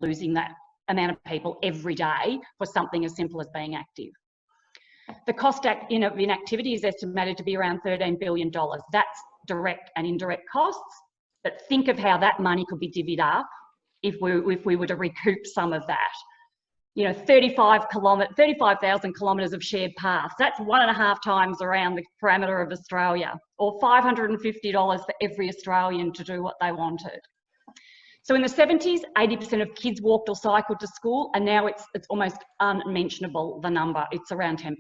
losing that amount of people every day for something as simple as being active. The cost of inactivity is estimated to be around $13 billion. That's direct and indirect costs, but think of how that money could be divvied up if we were to recoup some of that. 35,000 kilometres of shared paths. That's 1.5 times around the parameter of Australia, or $550 for every Australian to do what they wanted. So in the 70s, 80% of kids walked or cycled to school, and now it's almost unmentionable, the number. It's around 10%.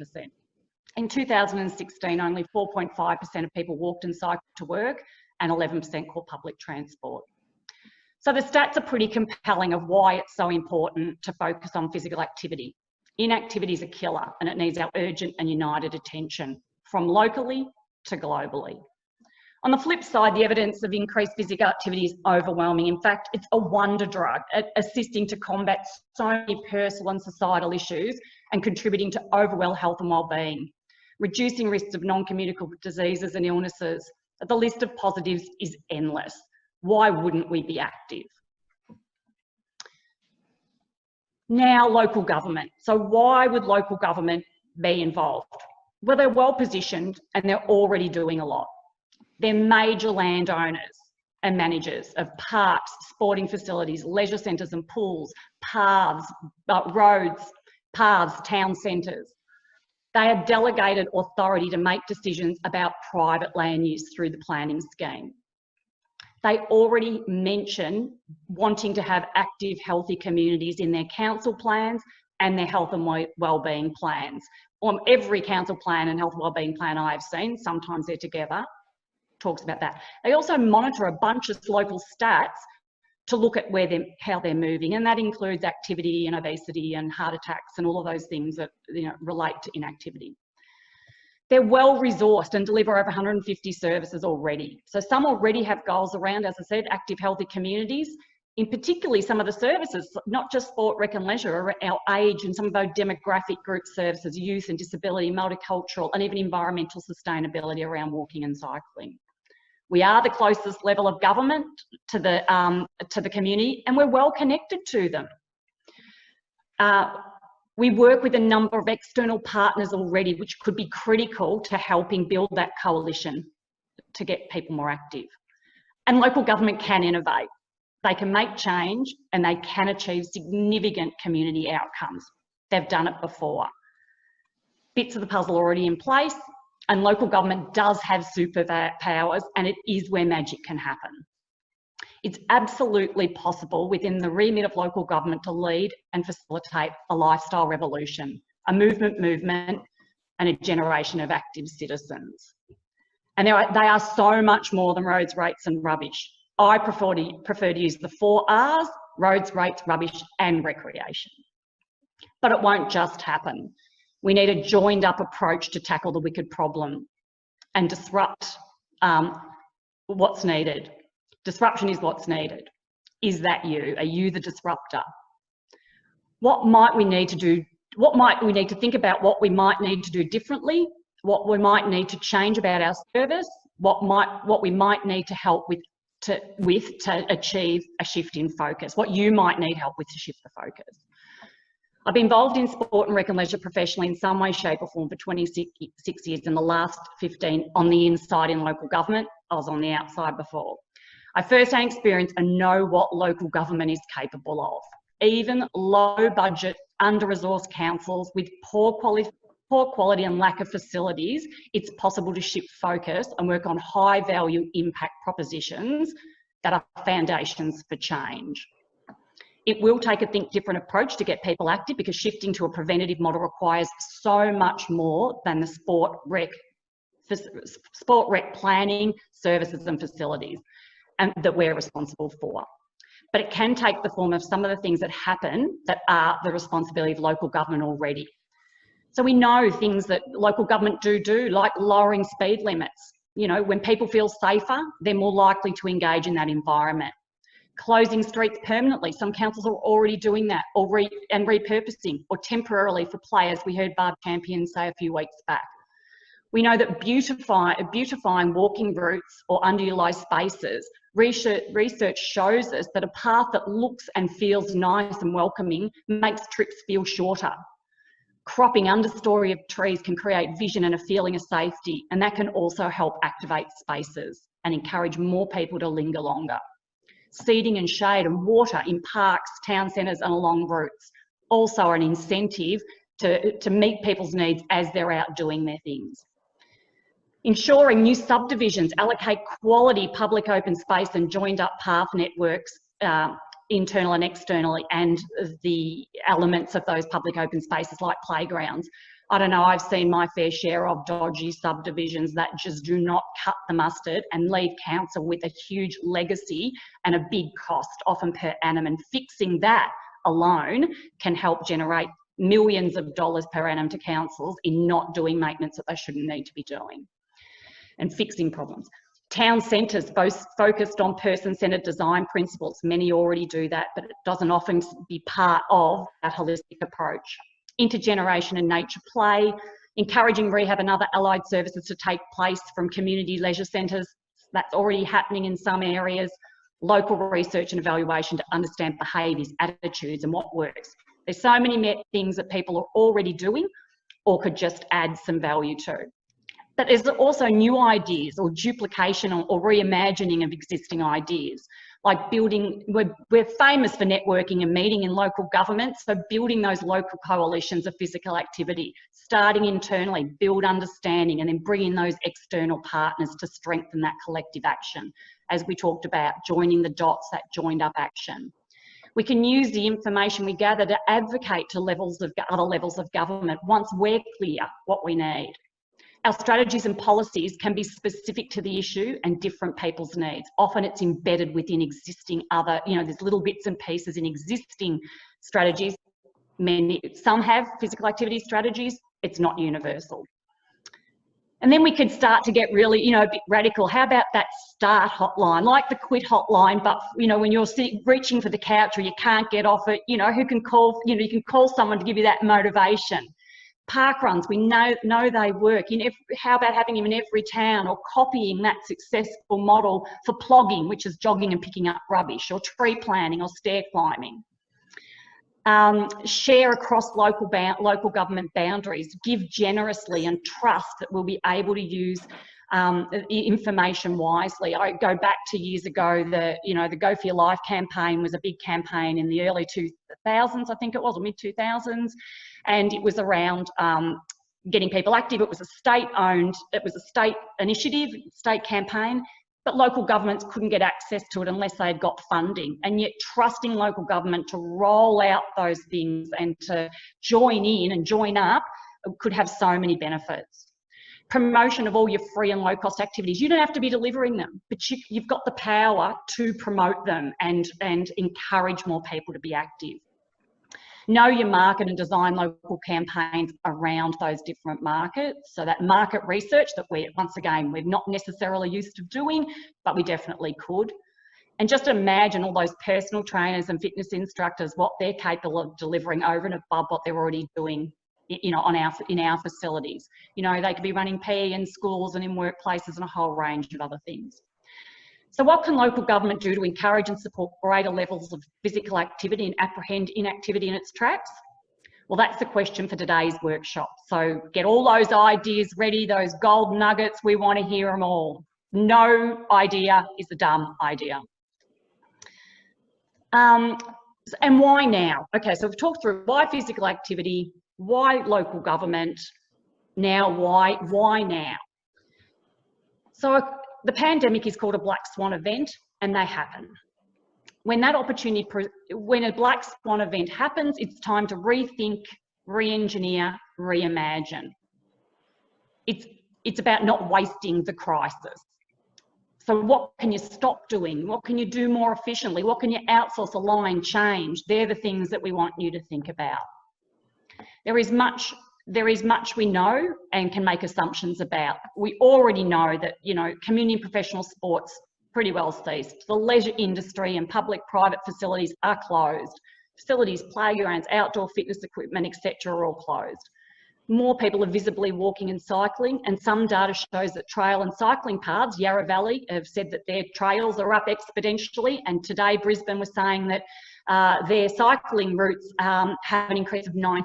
In 2016, only 4.5% of people walked and cycled to work, and 11% caught public transport. So the stats are pretty compelling of why it's so important to focus on physical activity. Inactivity is a killer, and it needs our urgent and united attention, from locally to globally. On the flip side, the evidence of increased physical activity is overwhelming. In fact, it's a wonder drug at assisting to combat so many personal and societal issues and contributing to overall health and wellbeing, reducing risks of non-communicable diseases and illnesses. The list of positives is endless. Why wouldn't we be active? Now, local government. So why would local government be involved? Well, they're well positioned and they're already doing a lot. They're major landowners and managers of parks, sporting facilities, leisure centres and pools, paths, roads, paths, town centres. They have delegated authority to make decisions about private land use through the planning scheme. They already mention wanting to have active, healthy communities in their council plans and their health and wellbeing plans. On every council plan and health and wellbeing plan I've seen, sometimes they're together, talks about that. They also monitor a bunch of local stats to look at how they're moving, and that includes activity and obesity and heart attacks and all of those things that relate to inactivity. They're well resourced and deliver over 150 services already. So some already have goals around, as I said, active, healthy communities. In particularly some of the services, not just sport, rec and leisure, our age and some of our demographic group services, youth and disability, multicultural and even environmental sustainability around walking and cycling. We are the closest level of government to the community, and we're well connected to them. We work with a number of external partners already, which could be critical to helping build that coalition to get people more active. And local government can innovate. They can make change and they can achieve significant community outcomes. They've done it before. Bits of the puzzle already in place, and local government does have superpowers, and it is where magic can happen. It's absolutely possible within the remit of local government to lead and facilitate a lifestyle revolution, a movement, and a generation of active citizens. And they are so much more than roads, rates and rubbish. I prefer to use the 4 R's, roads, rates, rubbish and recreation. But it won't just happen. We need a joined up approach to tackle the wicked problem and disrupt what's needed. Disruption is what's needed. Is that you? Are you the disruptor? What might we need to do? What might we need to think about what we might need to do differently? What we might need to change about our service? What we might need to help with to achieve a shift in focus? What you might need help with to shift the focus? I've been involved in sport and rec and leisure professionally in some way, shape or form for 26 years, and the last 15 on the inside in local government. I was on the outside before. I first-hand experience and know what local government is capable of. Even low budget, under-resourced councils with poor quality and lack of facilities, it's possible to shift focus and work on high value impact propositions that are foundations for change. It will take a think different approach to get people active, because shifting to a preventative model requires so much more than the sport rec planning, services and facilities and that we're responsible for. But it can take the form of some of the things that happen that are the responsibility of local government already. So we know things that local government do, like lowering speed limits. You know, when people feel safer, they're more likely to engage in that environment. Closing streets permanently. Some councils are already doing that, and repurposing, or temporarily for play, as we heard Barb Champion say a few weeks back. We know that beautifying walking routes or underutilised spaces research shows us that a path that looks and feels nice and welcoming makes trips feel shorter. Cropping understory of trees can create vision and a feeling of safety, and that can also help activate spaces and encourage more people to linger longer. Seating and shade and water in parks, town centres and along routes also are an incentive to meet people's needs as they're out doing their things. Ensuring new subdivisions allocate quality public open space and joined up path networks, internal and externally, and the elements of those public open spaces like playgrounds. I don't know, I've seen my fair share of dodgy subdivisions that just do not cut the mustard and leave council with a huge legacy and a big cost, often per annum, and fixing that alone can help generate millions of dollars per annum to councils in not doing maintenance that they shouldn't need to be doing and fixing problems. Town centres both focused on person-centred design principles. Many already do that, but it doesn't often be part of that holistic approach. Intergeneration and nature play, encouraging rehab and other allied services to take place from community leisure centres. That's already happening in some areas. Local research and evaluation to understand behaviours, attitudes and what works. There's so many things that people are already doing or could just add some value to. But there's also new ideas or duplication or reimagining of existing ideas, like building, we're famous for networking and meeting in local government, so building those local coalitions of physical activity, starting internally, build understanding, and then bring in those external partners to strengthen that collective action. As we talked about, joining the dots, that joined up action. We can use the information we gather to advocate to other levels of government once we're clear what we need. Our strategies and policies can be specific to the issue and different people's needs. Often it's embedded within existing there's little bits and pieces in existing strategies. Some have physical activity strategies, it's not universal. And then we could start to get really, a bit radical. How about that start hotline, like the quit hotline, but, when you're reaching for the couch or you can't get off it, who can call, you can call someone to give you that motivation. Park runs, we know they work. How about having them in every town, or copying that successful model for plogging, which is jogging and picking up rubbish, or tree planting or stair climbing. Share across local government boundaries, give generously and trust that we'll be able to use information wisely. I go back to years ago, the Go For Your Life campaign was a big campaign in the early 2000s, I think it was, or mid 2000s. And it was around getting people active. It was a state-owned, it was a state initiative, state campaign, but local governments couldn't get access to it unless they had got funding. And yet trusting local government to roll out those things and to join in and join up could have so many benefits. Promotion of all your free and low-cost activities. You don't have to be delivering them, but you've got the power to promote them and encourage more people to be active. Know your market and design local campaigns around those different markets. So that market research that we're not necessarily used to doing, but we definitely could. And just imagine all those personal trainers and fitness instructors, what they're capable of delivering over and above what they're already doing, in our facilities. They could be running PE in schools and in workplaces and a whole range of other things. So what can local government do to encourage and support greater levels of physical activity and apprehend inactivity in its tracks? Well, that's the question for today's workshop. So get all those ideas ready, those gold nuggets, we want to hear them all. No idea is a dumb idea. And why now? Okay, so we've talked through why physical activity, why local government, now why now? So the pandemic is called a black swan event, and they happen. When a black swan event happens, it's time to rethink, re-engineer, reimagine. It's about not wasting the crisis. So what can you stop doing? What can you do more efficiently? What can you outsource, align, change? They're the things that we want you to think about. There is much we know and can make assumptions about. We already know that, community and professional sports pretty well ceased. The leisure industry and public-private facilities are closed. Facilities, playgrounds, outdoor fitness equipment, etc. are all closed. More people are visibly walking and cycling, and some data shows that trail and cycling paths, Yarra Valley, have said that their trails are up exponentially, and today Brisbane was saying that their cycling routes have an increase of 90%.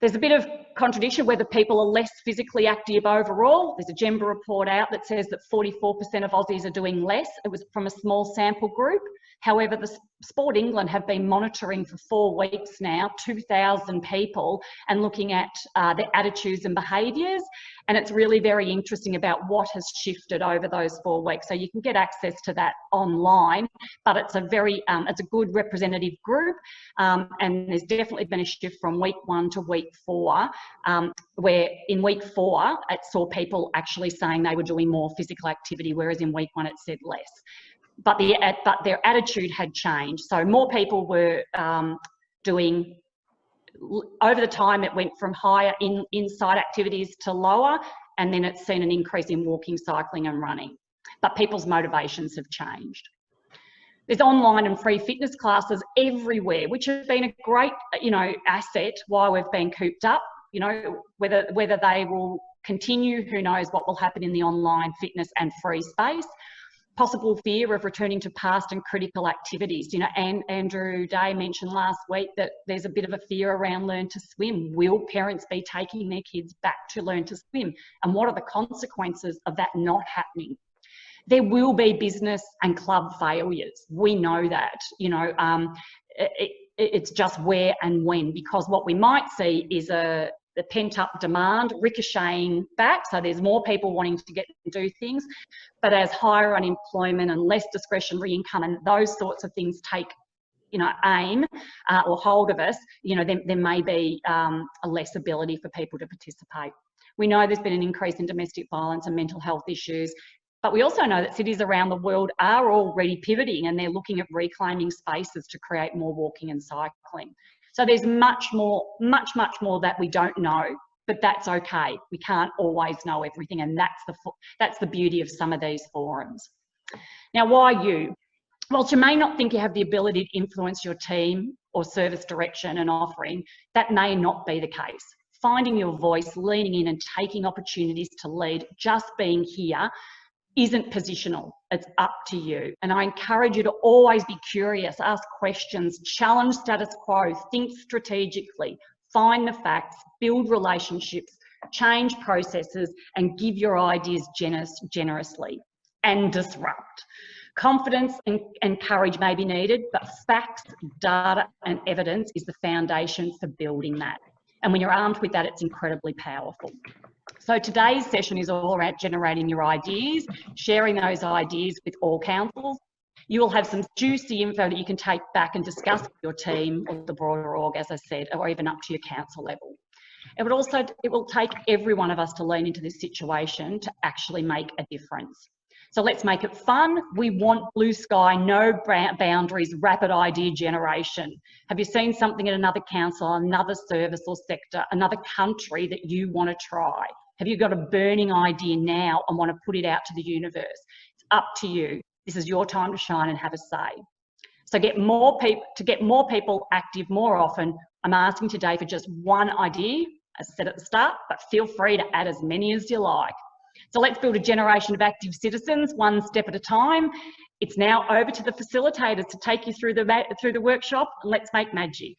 There's a bit of contradiction whether people are less physically active overall. There's a Gemba report out that says that 44% of Aussies are doing less. It was from a small sample group. However, the Sport England have been monitoring for 4 weeks now, 2,000 people, and looking at their attitudes and behaviours. And it's really very interesting about what has shifted over those 4 weeks. So you can get access to that online, but it's a very, it's a good representative group. And there's definitely been a shift from week 1 to week 4, where in week 4, it saw people actually saying they were doing more physical activity, whereas in week 1 it said less. But their attitude had changed. So more people were doing, over the time it went from higher inside activities to lower, and then it's seen an increase in walking, cycling and running. But people's motivations have changed. There's online and free fitness classes everywhere, which have been a great, asset while we've been cooped up. Whether they will continue, who knows what will happen in the online fitness and free space. Possible fear of returning to past and critical activities. And Andrew Day mentioned last week that there's a bit of a fear around learn to swim. Will parents be taking their kids back to learn to swim? And what are the consequences of that not happening? There will be business and club failures. We know that, it's just where and when, because what we might see is the pent-up demand ricocheting back, so there's more people wanting to get and do things, but as higher unemployment and less discretionary income and those sorts of things take, aim or hold of us, there may be a less ability for people to participate. We know there's been an increase in domestic violence and mental health issues, but we also know that cities around the world are already pivoting and they're looking at reclaiming spaces to create more walking and cycling. So there's much more that we don't know, but that's okay. We can't always know everything, and that's the beauty of some of these forums. Now, why you? Whilst you may not think you have the ability to influence your team or service direction and offering, that may not be the case. Finding your voice, leaning in and taking opportunities to lead, just being here, isn't positional, it's up to you. And I encourage you to always be curious, ask questions, challenge status quo, think strategically, find the facts, build relationships, change processes, and give your ideas generously, and disrupt. Confidence and courage may be needed, but facts, data, and evidence is the foundation for building that. And when you're armed with that, it's incredibly powerful. So today's session is all about generating your ideas, sharing those ideas with all councils. You will have some juicy info that you can take back and discuss with your team or the broader org, as I said, or even up to your council level. It will take every one of us to lean into this situation to actually make a difference. So let's make it fun. We want blue sky, no boundaries, rapid idea generation. Have you seen something in another council, another service or sector, another country that you want to try? Have you got a burning idea now and want to put it out to the universe? It's up to you. This is your time to shine and have a say. So to get more people active more often, I'm asking today for just one idea, as I said at the start, but feel free to add as many as you like. So let's build a generation of active citizens, one step at a time. It's now over to the facilitators to take you through the workshop, and let's make magic.